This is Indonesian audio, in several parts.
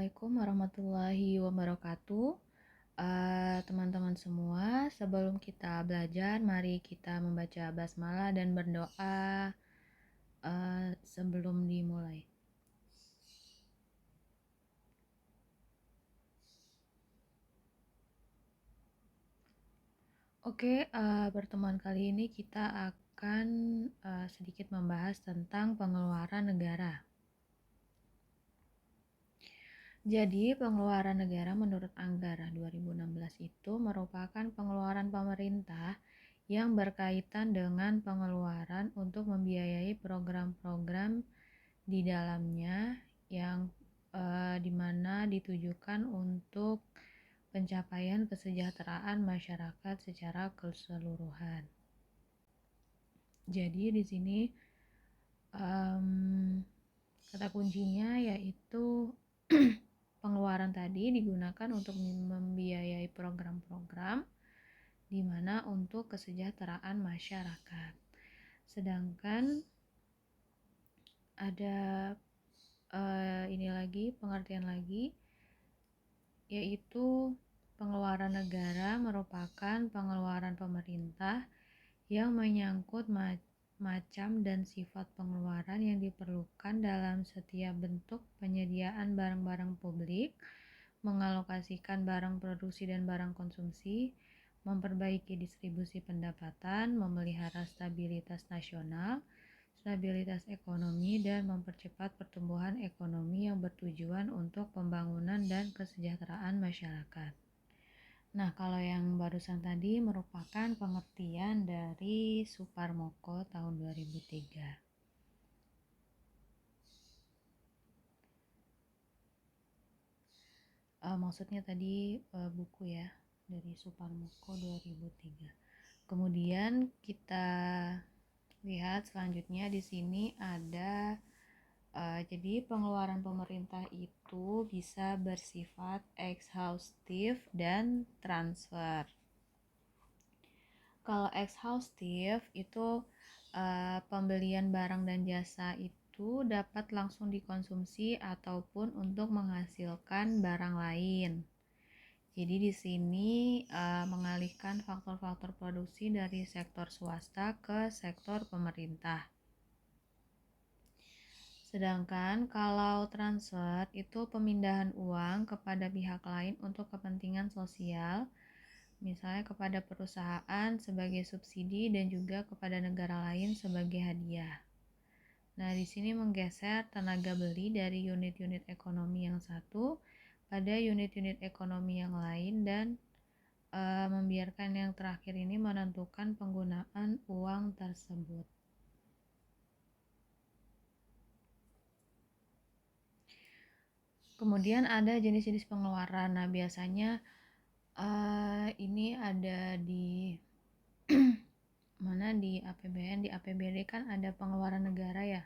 Assalamualaikum warahmatullahi wabarakatuh. Teman-teman semua, sebelum kita belajar, mari kita membaca basmalah dan berdoa sebelum dimulai. Oke, pertemuan kali ini kita akan sedikit membahas tentang pengeluaran negara. Jadi, pengeluaran negara menurut Anggara 2016 itu merupakan pengeluaran pemerintah yang berkaitan dengan pengeluaran untuk membiayai program-program di dalamnya yang dimana ditujukan untuk pencapaian kesejahteraan masyarakat secara keseluruhan. Jadi di sini kata kuncinya yaitu pengeluaran tadi digunakan untuk membiayai program-program di mana untuk kesejahteraan masyarakat. Sedangkan ada pengertian lagi yaitu pengeluaran negara merupakan pengeluaran pemerintah yang menyangkut macam dan sifat pengeluaran yang diperlukan dalam setiap bentuk penyediaan barang-barang publik, mengalokasikan barang produksi dan barang konsumsi, memperbaiki distribusi pendapatan, memelihara stabilitas nasional, stabilitas ekonomi, dan mempercepat pertumbuhan ekonomi yang bertujuan untuk pembangunan dan kesejahteraan masyarakat. Nah, kalau yang barusan tadi merupakan pengertian dari Suparmoko tahun 2003. Maksudnya tadi buku ya, dari Suparmoko 2003. Kemudian kita lihat selanjutnya di sini ada jadi pengeluaran pemerintah itu bisa bersifat ekshaustif dan transfer. Kalau ekshaustif itu pembelian barang dan jasa itu dapat langsung dikonsumsi ataupun untuk menghasilkan barang lain. Jadi di sini mengalihkan faktor-faktor produksi dari sektor swasta ke sektor pemerintah. Sedangkan kalau transfer itu pemindahan uang kepada pihak lain untuk kepentingan sosial, misalnya kepada perusahaan sebagai subsidi dan juga kepada negara lain sebagai hadiah. Nah, di sini menggeser tenaga beli dari unit-unit ekonomi yang satu pada unit-unit ekonomi yang lain dan membiarkan yang terakhir ini menentukan penggunaan uang tersebut. Kemudian ada jenis-jenis pengeluaran. Nah, biasanya ini ada di mana di APBN, di APBD kan ada pengeluaran negara ya.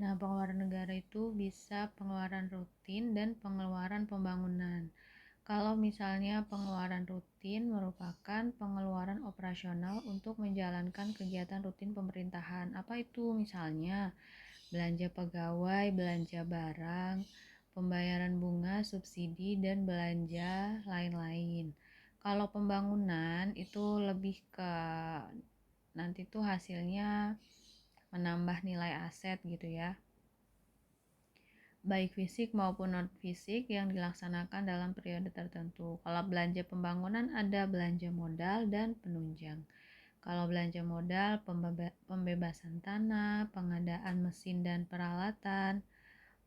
Nah, pengeluaran negara itu bisa pengeluaran rutin dan pengeluaran pembangunan. Kalau misalnya pengeluaran rutin merupakan pengeluaran operasional untuk menjalankan kegiatan rutin pemerintahan. Apa itu? Misalnya belanja pegawai, belanja barang, pembayaran bunga, subsidi, dan belanja lain-lain. Kalau pembangunan itu lebih ke nanti tuh hasilnya menambah nilai aset gitu ya, baik fisik maupun non fisik yang dilaksanakan dalam periode tertentu. Kalau belanja pembangunan ada belanja modal dan penunjang. Kalau belanja modal, pembebasan tanah, pengadaan mesin dan peralatan,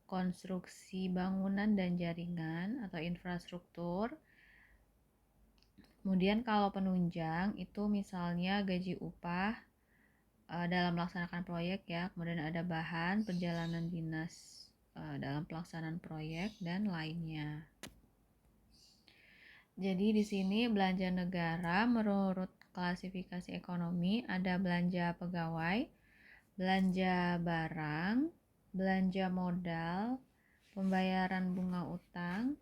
konstruksi bangunan dan jaringan atau infrastruktur. Kemudian kalau penunjang itu misalnya gaji upah dalam melaksanakan proyek ya, kemudian ada bahan perjalanan dinas dalam pelaksanaan proyek dan lainnya. Jadi di sini belanja negara menurut klasifikasi ekonomi ada belanja pegawai, belanja barang, belanja modal, pembayaran bunga utang,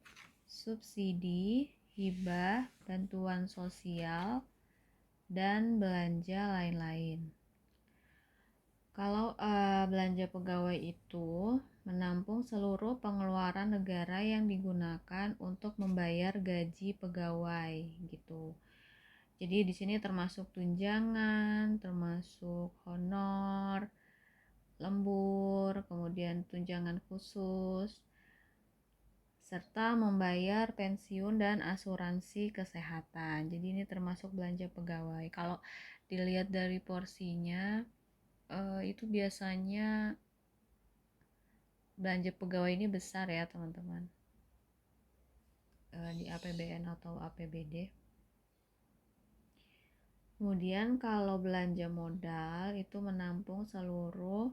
subsidi, hibah, bantuan sosial, dan belanja lain-lain. Kalau belanja pegawai itu menampung seluruh pengeluaran negara yang digunakan untuk membayar gaji pegawai gitu. Jadi di sini termasuk tunjangan, termasuk honor, lembur, kemudian tunjangan khusus, serta membayar pensiun dan asuransi kesehatan. Jadi ini termasuk belanja pegawai. Kalau dilihat dari porsinya, itu biasanya belanja pegawai ini besar ya teman-teman, di APBN atau APBD. Kemudian kalau belanja modal itu menampung seluruh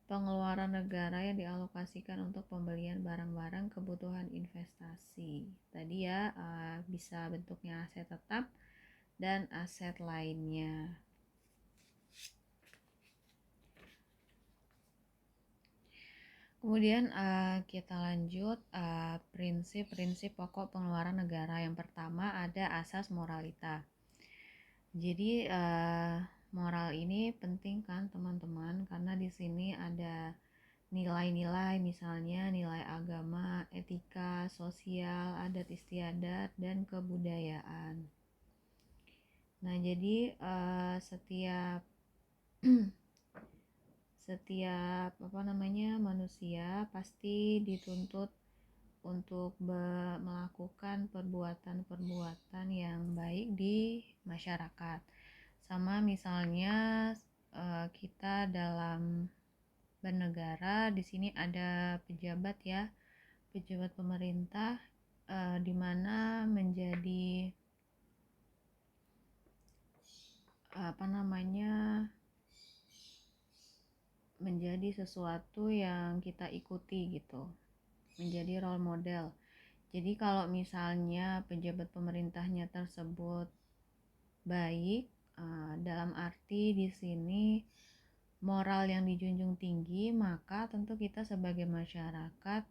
pengeluaran negara yang dialokasikan untuk pembelian barang-barang kebutuhan investasi. Tadi ya, bisa bentuknya aset tetap dan aset lainnya. Kemudian kita lanjut prinsip-prinsip pokok pengeluaran negara. Yang pertama ada asas moralita. Jadi moral ini penting kan teman-teman, karena di sini ada nilai-nilai, misalnya nilai agama, etika, sosial, adat istiadat, dan kebudayaan. Nah, jadi setiap manusia pasti dituntut untuk melakukan perbuatan-perbuatan yang baik di masyarakat. Sama misalnya kita dalam bernegara, di sini ada pejabat ya, pejabat pemerintah, di mana menjadi menjadi sesuatu yang kita ikuti gitu, menjadi role model. Jadi kalau misalnya pejabat pemerintahnya tersebut baik, dalam arti di sini moral yang dijunjung tinggi, maka tentu kita sebagai masyarakat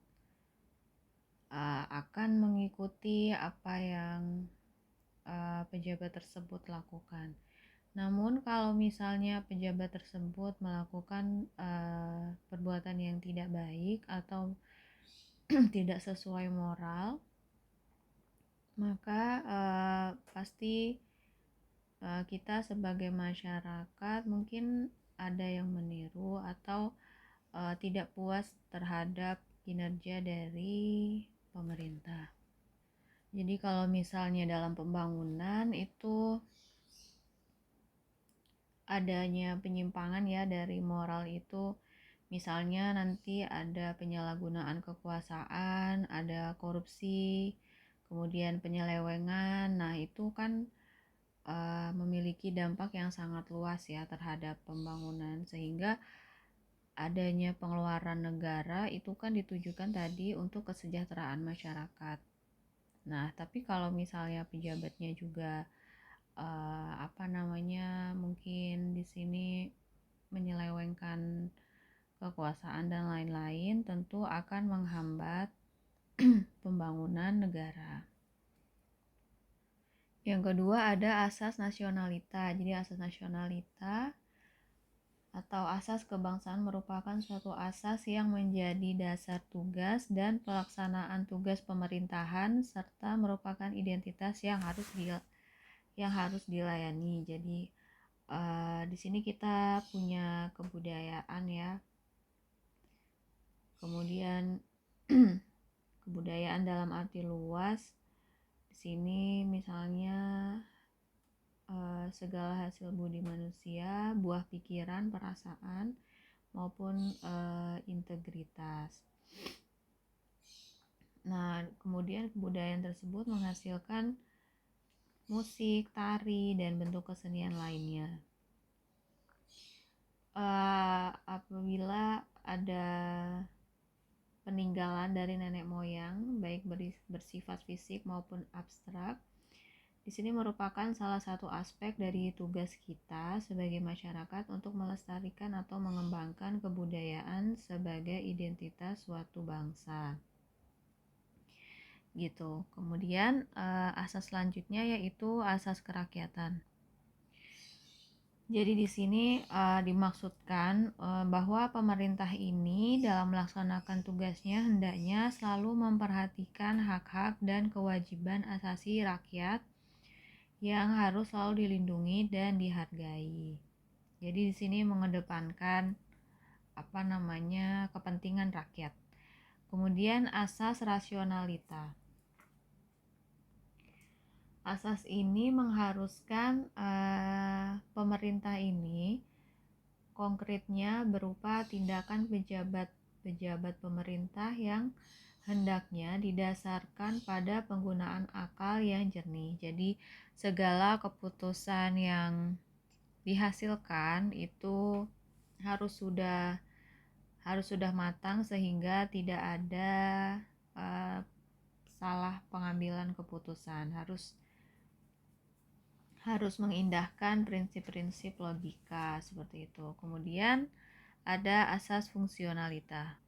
akan mengikuti apa yang pejabat tersebut lakukan. Namun kalau misalnya pejabat tersebut melakukan perbuatan yang tidak baik atau tidak sesuai moral, maka pasti kita sebagai masyarakat mungkin ada yang meniru atau tidak puas terhadap kinerja dari pemerintah. Jadi kalau misalnya dalam pembangunan itu adanya penyimpangan ya dari moral itu, misalnya nanti ada penyalahgunaan kekuasaan, ada korupsi, kemudian penyelewengan. Nah, itu kan memiliki dampak yang sangat luas ya terhadap pembangunan, sehingga adanya pengeluaran negara itu kan ditujukan tadi untuk kesejahteraan masyarakat. Nah, tapi kalau misalnya pejabatnya juga mungkin di sini menyelewengkan kekuasaan dan lain-lain, tentu akan menghambat pembangunan negara. Yang kedua ada asas nasionalita. Jadi asas nasionalita atau asas kebangsaan merupakan suatu asas yang menjadi dasar tugas dan pelaksanaan tugas pemerintahan, serta merupakan identitas yang harus dilayani. Jadi di sini kita punya kebudayaan ya. Kemudian kebudayaan dalam arti luas. Di sini misalnya segala hasil budi manusia, buah pikiran, perasaan, maupun integritas. Nah, kemudian kebudayaan tersebut menghasilkan musik, tari, dan bentuk kesenian lainnya. Apabila ada peninggalan dari nenek moyang, baik bersifat fisik maupun abstrak, di sini merupakan salah satu aspek dari tugas kita sebagai masyarakat untuk melestarikan atau mengembangkan kebudayaan sebagai identitas suatu bangsa. Gitu. Kemudian asas selanjutnya yaitu asas kerakyatan. Jadi di sini dimaksudkan bahwa pemerintah ini dalam melaksanakan tugasnya hendaknya selalu memperhatikan hak-hak dan kewajiban asasi rakyat yang harus selalu dilindungi dan dihargai. Jadi di sini mengedepankan kepentingan rakyat. Kemudian asas rasionalita. Asas ini mengharuskan pemerintah ini konkretnya berupa tindakan pejabat pemerintah yang hendaknya didasarkan pada penggunaan akal yang jernih. Jadi segala keputusan yang dihasilkan itu harus sudah matang sehingga tidak ada uh, salah pengambilan keputusan. Harus mengindahkan prinsip-prinsip logika seperti itu. Kemudian ada asas fungsionalita.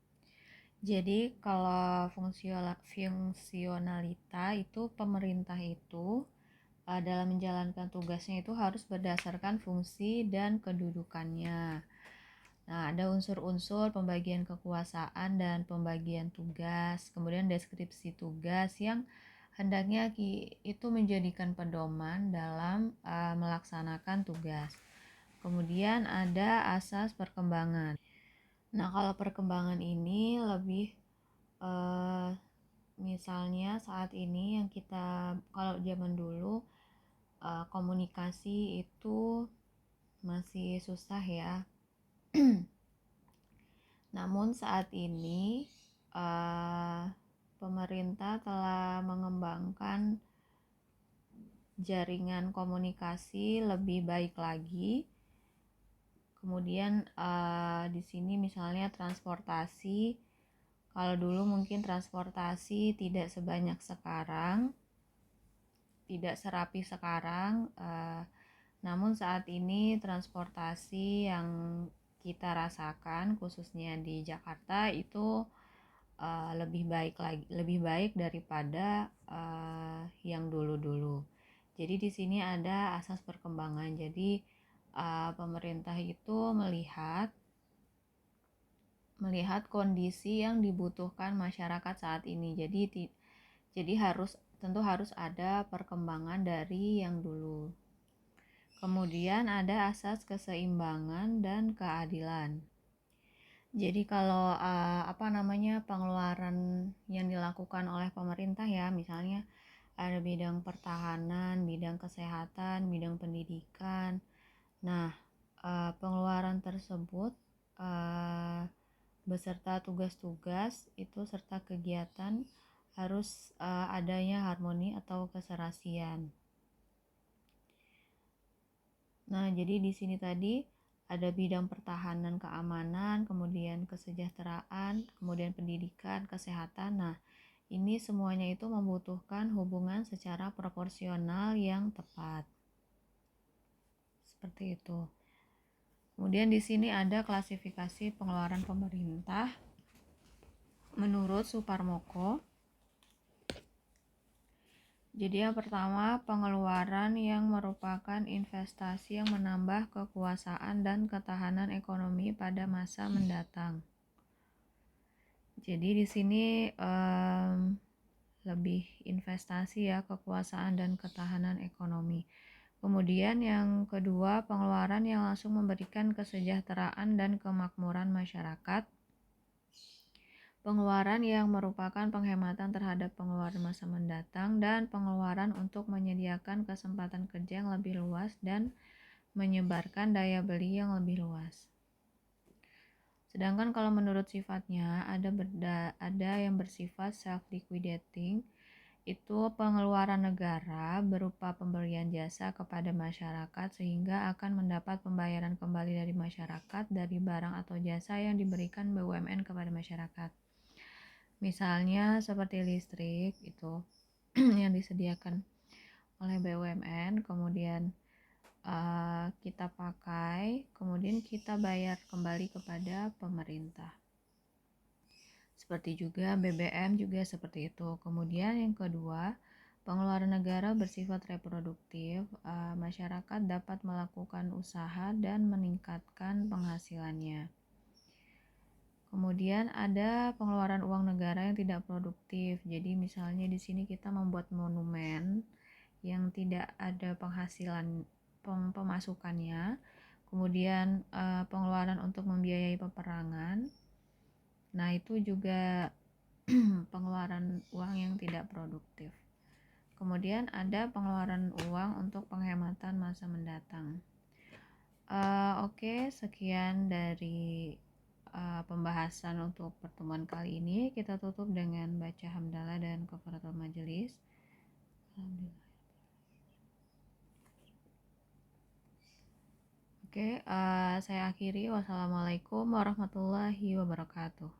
Jadi kalau fungsionalita itu pemerintah itu dalam menjalankan tugasnya itu harus berdasarkan fungsi dan kedudukannya. Nah, ada unsur-unsur pembagian kekuasaan dan pembagian tugas, kemudian deskripsi tugas yang hendaknya itu menjadikan pedoman dalam melaksanakan tugas. Kemudian ada asas perkembangan. Nah, kalau perkembangan ini lebih misalnya saat ini yang kalau zaman dulu komunikasi itu masih susah ya. Namun saat ini pemerintah telah mengembangkan jaringan komunikasi lebih baik lagi. Kemudian di sini misalnya transportasi. Kalau dulu mungkin transportasi tidak sebanyak sekarang, tidak serapi sekarang. Namun saat ini transportasi yang kita rasakan khususnya di Jakarta itu lebih baik daripada yang dulu-dulu. Jadi di sini ada asas perkembangan. Jadi pemerintah itu melihat kondisi yang dibutuhkan masyarakat saat ini. Jadi tentu harus ada perkembangan dari yang dulu. Kemudian ada asas keseimbangan dan keadilan. Jadi kalau pengeluaran yang dilakukan oleh pemerintah ya, misalnya ada bidang pertahanan, bidang kesehatan, bidang pendidikan. Nah, pengeluaran tersebut beserta tugas-tugas itu serta kegiatan harus adanya harmoni atau keserasian. Nah, jadi di sini tadi ada bidang pertahanan, keamanan, kemudian kesejahteraan, kemudian pendidikan, kesehatan. Nah, ini semuanya itu membutuhkan hubungan secara proporsional yang tepat. Seperti itu. Kemudian di sini ada klasifikasi pengeluaran pemerintah menurut Suparmoko. Jadi yang pertama, pengeluaran yang merupakan investasi yang menambah kekuasaan dan ketahanan ekonomi pada masa mendatang. Jadi di sini lebih investasi ya, kekuasaan dan ketahanan ekonomi. Kemudian yang kedua, pengeluaran yang langsung memberikan kesejahteraan dan kemakmuran masyarakat. Pengeluaran yang merupakan penghematan terhadap pengeluaran masa mendatang dan pengeluaran untuk menyediakan kesempatan kerja yang lebih luas dan menyebarkan daya beli yang lebih luas. Sedangkan kalau menurut sifatnya ada yang bersifat self-liquidating, itu pengeluaran negara berupa pemberian jasa kepada masyarakat sehingga akan mendapat pembayaran kembali dari masyarakat dari barang atau jasa yang diberikan BUMN kepada masyarakat. Misalnya seperti listrik itu yang disediakan oleh BUMN, kemudian kita pakai, kemudian kita bayar kembali kepada pemerintah. Seperti juga BBM juga seperti itu. Kemudian yang kedua, Pengeluaran negara bersifat reproduktif. Masyarakat dapat melakukan usaha dan meningkatkan penghasilannya. Kemudian ada pengeluaran uang negara yang tidak produktif. Jadi misalnya di sini kita membuat monumen yang tidak ada penghasilan pemasukannya. Kemudian pengeluaran untuk membiayai peperangan. Nah, itu juga pengeluaran uang yang tidak produktif. Kemudian ada pengeluaran uang untuk penghematan masa mendatang. Oke, sekian dari pembahasan untuk pertemuan kali ini. Kita tutup dengan baca hamdalah dan kafaratul majelis. Alhamdulillah. Oke, saya akhiri. Wassalamualaikum warahmatullahi wabarakatuh.